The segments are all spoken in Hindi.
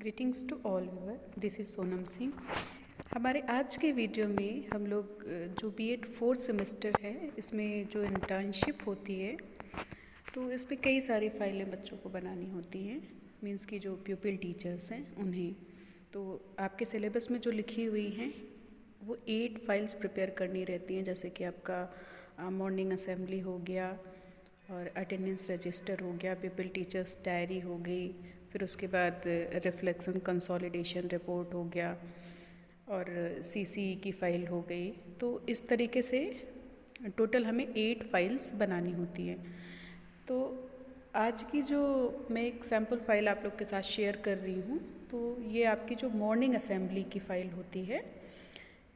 Greetings to all viewer, this is Sonam Singh. हमारे आज के वीडियो में हम लोग जो बीएड फोर्थ सेमेस्टर है इसमें जो इंटर्नशिप होती है तो इसमें कई सारी फाइलें बच्चों को बनानी होती हैं। मीन्स कि जो प्यूपिल टीचर्स हैं उन्हें तो आपके सिलेबस में जो लिखी हुई हैं वो 8 फाइल्स प्रिपेयर करनी रहती हैं। जैसे कि आपका मॉर्निंग असेंबली हो गया और अटेंडेंस रजिस्टर हो गया, पीपल टीचर्स डायरी हो गई, फिर उसके बाद रिफ्लेक्शन कंसोलिडेशन रिपोर्ट हो गया और सीसी की फ़ाइल हो गई। तो इस तरीके से टोटल हमें 8 फाइल्स बनानी होती हैं। तो आज की जो मैं एक सैम्पल फ़ाइल आप लोग के साथ शेयर कर रही हूँ तो ये आपकी जो मॉर्निंग असेंबली की फ़ाइल होती है,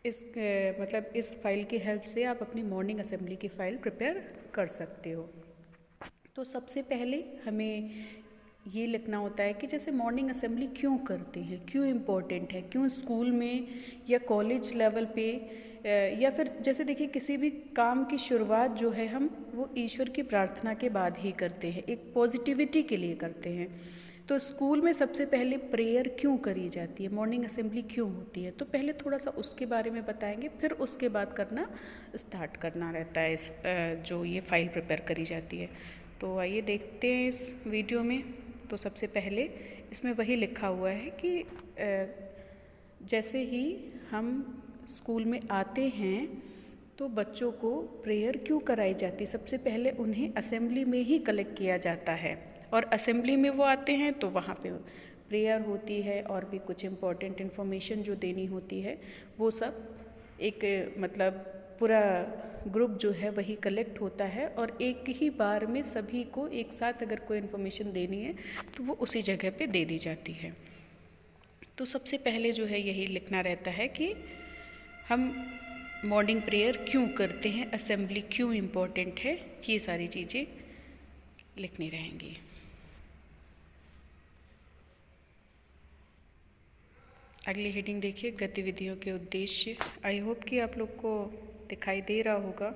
इस फ़ाइल की हेल्प से आप अपनी मॉर्निंग असेंबली की फ़ाइल प्रिपेयर कर सकते हो। तो सबसे पहले हमें ये लिखना होता है कि जैसे मॉर्निंग असेंबली क्यों करते हैं, क्यों इम्पोर्टेंट है, क्यों स्कूल में या कॉलेज लेवल पे या फिर जैसे देखिए किसी भी काम की शुरुआत जो है हम वो ईश्वर की प्रार्थना के बाद ही करते हैं, एक पॉजिटिविटी के लिए करते हैं। तो स्कूल में सबसे पहले प्रेयर क्यों करी जाती है, मॉर्निंग असेंबली क्यों होती है, तो पहले थोड़ा सा उसके बारे में बताएंगे, फिर उसके बाद करना स्टार्ट करना रहता है इस जो ये फाइल प्रिपेयर करी जाती है। तो आइए देखते हैं इस वीडियो में। तो सबसे पहले इसमें वही लिखा हुआ है कि जैसे ही हम स्कूल में आते हैं तो बच्चों को प्रेयर क्यों कराई जाती है। सबसे पहले उन्हें असेंबली में ही कलेक्ट किया जाता है और असेंबली में वो आते हैं तो वहाँ पे प्रेयर होती है और भी कुछ इम्पोर्टेंट इन्फॉर्मेशन जो देनी होती है वो सब एक पूरा ग्रुप जो है वही कलेक्ट होता है और एक ही बार में सभी को एक साथ अगर कोई इन्फॉर्मेशन देनी है तो वो उसी जगह पे दे दी जाती है। तो सबसे पहले जो है यही लिखना रहता है कि हम मॉर्निंग प्रेयर क्यों करते हैं, असेंबली क्यों इम्पोर्टेंट है, ये सारी चीज़ें लिखनी रहेंगी। अगली हेडिंग देखिए, गतिविधियों के उद्देश्य। आई होप कि आप लोग को दिखाई दे रहा होगा।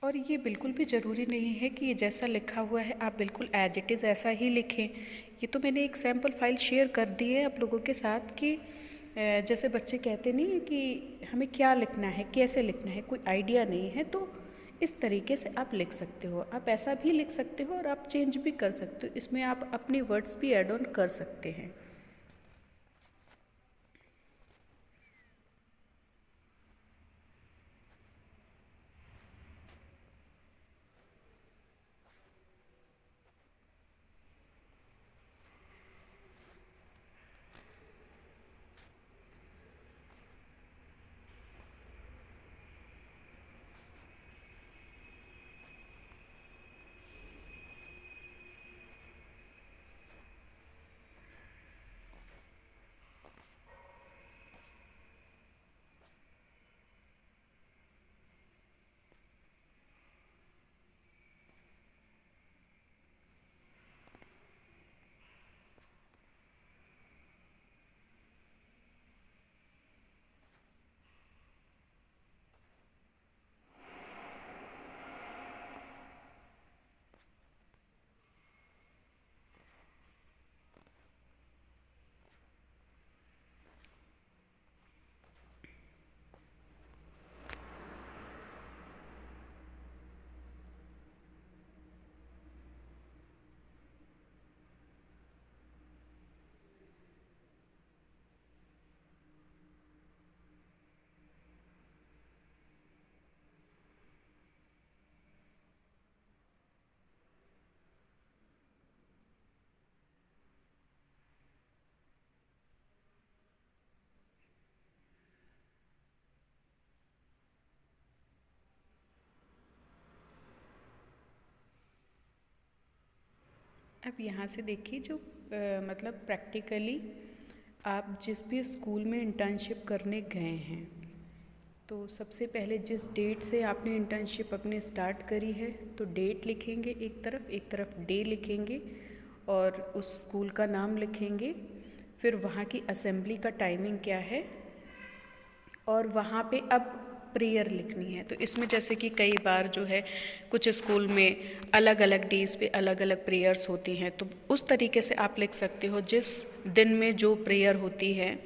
और ये बिल्कुल भी ज़रूरी नहीं है कि ये जैसा लिखा हुआ है आप बिल्कुल एज इट इज़ ऐसा ही लिखें। ये तो मैंने एक सैम्पल फाइल शेयर कर दी है आप लोगों के साथ कि जैसे बच्चे कहते नहीं है कि हमें क्या लिखना है, कैसे लिखना है, कोई आइडिया नहीं है, तो इस तरीके से आप लिख सकते हो। आप ऐसा भी लिख सकते हो और आप चेंज भी कर सकते हो, इसमें आप अपने वर्ड्स भी ऐड ऑन कर सकते हैं। अब यहाँ से देखिए जो प्रैक्टिकली आप जिस भी स्कूल में इंटर्नशिप करने गए हैं तो सबसे पहले जिस डेट से आपने इंटर्नशिप अपनी स्टार्ट करी है तो डेट लिखेंगे एक तरफ डे लिखेंगे और उस स्कूल का नाम लिखेंगे, फिर वहाँ की असेंबली का टाइमिंग क्या है और वहाँ पे अब प्रेयर लिखनी है। तो इसमें जैसे कि कई बार जो है कुछ स्कूल में अलग अलग डेज़ पे अलग अलग प्रेयर्स होती हैं, तो उस तरीके से आप लिख सकते हो जिस दिन में जो प्रेयर होती है,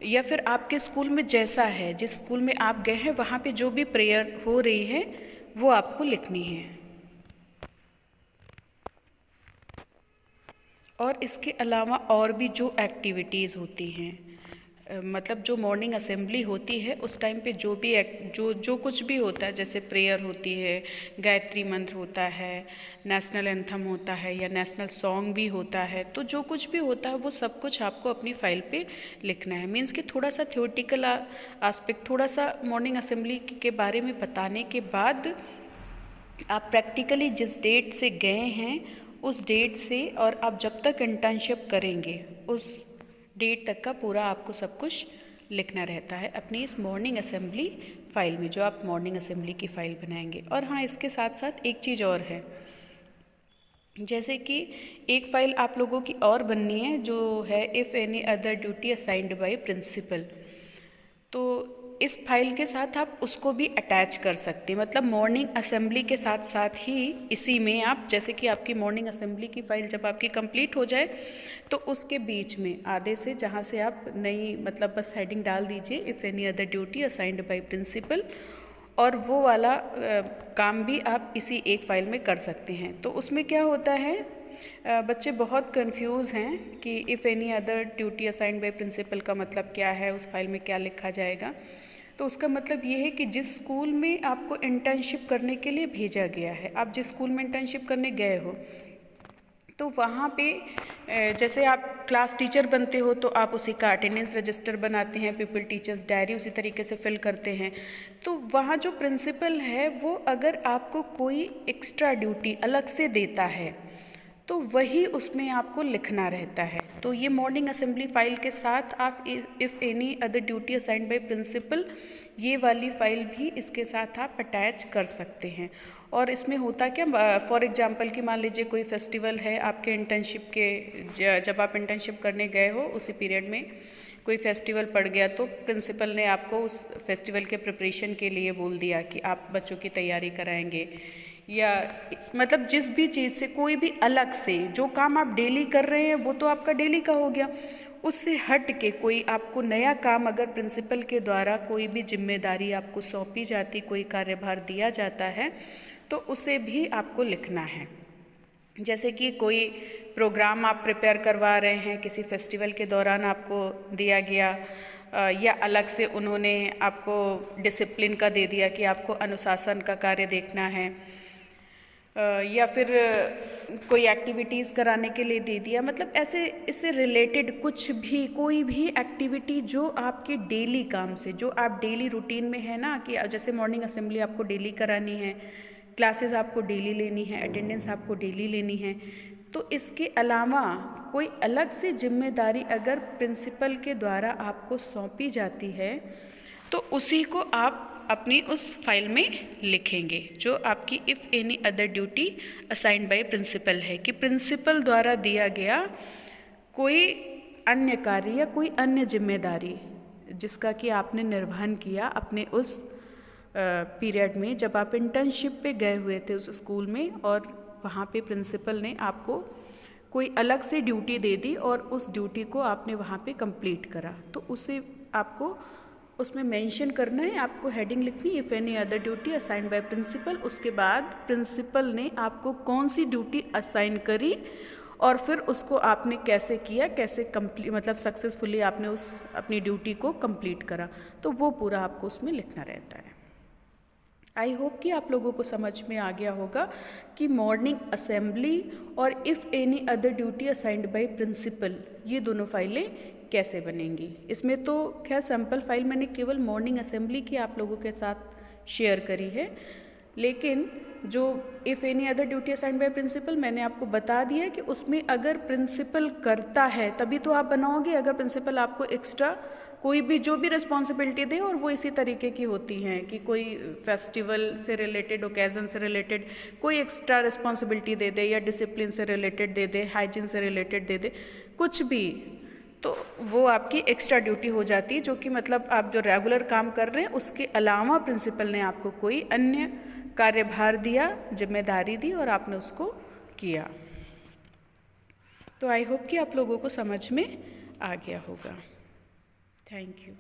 या फिर आपके स्कूल में जैसा है, जिस स्कूल में आप गए हैं वहाँ पे जो भी प्रेयर हो रही है वो आपको लिखनी है। और इसके अलावा और भी जो एक्टिविटीज़ होती हैं, मतलब जो मॉर्निंग असेंबली होती है उस टाइम पे जो भी जो कुछ भी होता है, जैसे प्रेयर होती है, गायत्री मंत्र होता है, नेशनल एंथम होता है या नेशनल सॉन्ग भी होता है, तो जो कुछ भी होता है वो सब कुछ आपको अपनी फाइल पे लिखना है। मीन्स कि थोड़ा सा थ्योरेटिकल आस्पेक्ट, थोड़ा सा मॉर्निंग असेंबली के बारे में बताने के बाद आप प्रैक्टिकली जिस डेट से गए हैं उस डेट से, और आप जब तक इंटर्नशिप करेंगे उस डेट तक का पूरा आपको सब कुछ लिखना रहता है अपनी इस मॉर्निंग असेंबली फ़ाइल में, जो आप मॉर्निंग असेंबली की फ़ाइल बनाएंगे। और हाँ, इसके साथ साथ एक चीज़ और है, जैसे कि एक फ़ाइल आप लोगों की और बननी है जो है if any other duty assigned by principal. तो इस फाइल के साथ आप उसको भी अटैच कर सकते हैं, मतलब मॉर्निंग असेंबली के साथ साथ ही इसी में आप, जैसे कि आपकी मॉर्निंग असेंबली की फ़ाइल जब आपकी कंप्लीट हो जाए तो उसके बीच में आधे से जहाँ से आप नई, मतलब बस हेडिंग डाल दीजिए if any other duty assigned by principal, और वो वाला काम भी आप इसी एक फ़ाइल में कर सकते हैं। तो उसमें क्या होता है, बच्चे बहुत कंफ्यूज हैं कि if any other duty assigned by principal का मतलब क्या है, उस फाइल में क्या लिखा जाएगा। तो उसका मतलब ये है कि जिस स्कूल में आपको इंटर्नशिप करने के लिए भेजा गया है, आप जिस स्कूल में इंटर्नशिप करने गए हो, तो वहाँ पे जैसे आप क्लास टीचर बनते हो तो आप उसी का अटेंडेंस रजिस्टर बनाते हैं, पीपल टीचर्स डायरी उसी तरीके से फिल करते हैं। तो वहाँ जो प्रिंसिपल है वो अगर आपको कोई एक्स्ट्रा ड्यूटी अलग से देता है तो वही उसमें आपको लिखना रहता है। तो ये मॉर्निंग असेंबली फ़ाइल के साथ आप if any other duty assigned by principal, ये वाली फ़ाइल भी इसके साथ आप अटैच कर सकते हैं। और इसमें होता क्या, फॉर एग्जांपल कि मान लीजिए कोई फेस्टिवल है आपके इंटर्नशिप के, जब आप इंटर्नशिप करने गए हो उसी पीरियड में कोई फेस्टिवल पड़ गया, तो प्रिंसिपल ने आपको उस फेस्टिवल के प्रिपरेशन के लिए बोल दिया कि आप बच्चों की तैयारी कराएंगे, या मतलब जिस भी चीज़ से, कोई भी अलग से जो काम आप डेली कर रहे हैं वो तो आपका डेली का हो गया, उससे हट के कोई आपको नया काम अगर प्रिंसिपल के द्वारा कोई भी जिम्मेदारी आपको सौंपी जाती, कोई कार्यभार दिया जाता है, तो उसे भी आपको लिखना है। जैसे कि कोई प्रोग्राम आप प्रिपेयर करवा रहे हैं, किसी फेस्टिवल के दौरान आपको दिया गया, या अलग से उन्होंने आपको डिसिप्लिन का दे दिया कि आपको अनुशासन का कार्य देखना है, या फिर कोई एक्टिविटीज़ कराने के लिए दे दिया, मतलब ऐसे इससे रिलेटेड कुछ भी, कोई भी एक्टिविटी जो आपके डेली काम से, जो आप डेली रूटीन में है ना, कि जैसे मॉर्निंग असेंबली आपको डेली करानी है, क्लासेस आपको डेली लेनी है, अटेंडेंस आपको डेली लेनी है, तो इसके अलावा कोई अलग से जिम्मेदारी अगर प्रिंसिपल के द्वारा आपको सौंपी जाती है तो उसी को आप अपनी उस फाइल में लिखेंगे, जो आपकी if any other duty assigned by principal है, कि प्रिंसिपल द्वारा दिया गया कोई अन्य कार्य या कोई अन्य जिम्मेदारी जिसका कि आपने निर्वहन किया अपने उस पीरियड में, जब आप इंटर्नशिप पे गए हुए थे उस स्कूल में, और वहाँ पे प्रिंसिपल ने आपको कोई अलग से ड्यूटी दे दी और उस ड्यूटी को आपने वहाँ पे कंप्लीट करा, तो उसे आपको उसमें मेंशन करना है, आपको हेडिंग लिखनी if any other duty assigned by principal, उसके बाद प्रिंसिपल ने आपको कौन सी ड्यूटी असाइन करी और फिर उसको आपने कैसे किया, कैसे कंप्लीट, मतलब सक्सेसफुली आपने उस अपनी ड्यूटी को कंप्लीट करा, तो वो पूरा आपको उसमें लिखना रहता है। आई होप कि आप लोगों को समझ में आ गया होगा कि मॉर्निंग असेंबली और if any other duty assigned by principal, ये दोनों फाइलें कैसे बनेंगी। इसमें तो खैर सैम्पल फाइल मैंने केवल मॉर्निंग असेंबली की आप लोगों के साथ शेयर करी है, लेकिन जो if any other duty assigned by principal मैंने आपको बता दिया कि उसमें अगर प्रिंसिपल करता है तभी तो आप बनाओगे, अगर प्रिंसिपल आपको एक्स्ट्रा कोई भी जो भी रिस्पॉन्सिबिलिटी दे, और वो इसी तरीके की होती हैं कि कोई फेस्टिवल से रिलेटेड, ओकेज़न से रिलेटेड कोई एक्स्ट्रा रिस्पॉन्सिबिलिटी दे दे, या डिसिप्लिन से रिलेटेड दे दे, हाइजीन से रिलेटेड दे दे, कुछ भी, तो वो आपकी एक्स्ट्रा ड्यूटी हो जाती है, जो कि मतलब आप जो रेगुलर काम कर रहे हैं उसके अलावा प्रिंसिपल ने आपको कोई अन्य कार्यभार दिया, जिम्मेदारी दी और आपने उसको किया। तो आई होप कि आप लोगों को समझ में आ गया होगा। Thank you.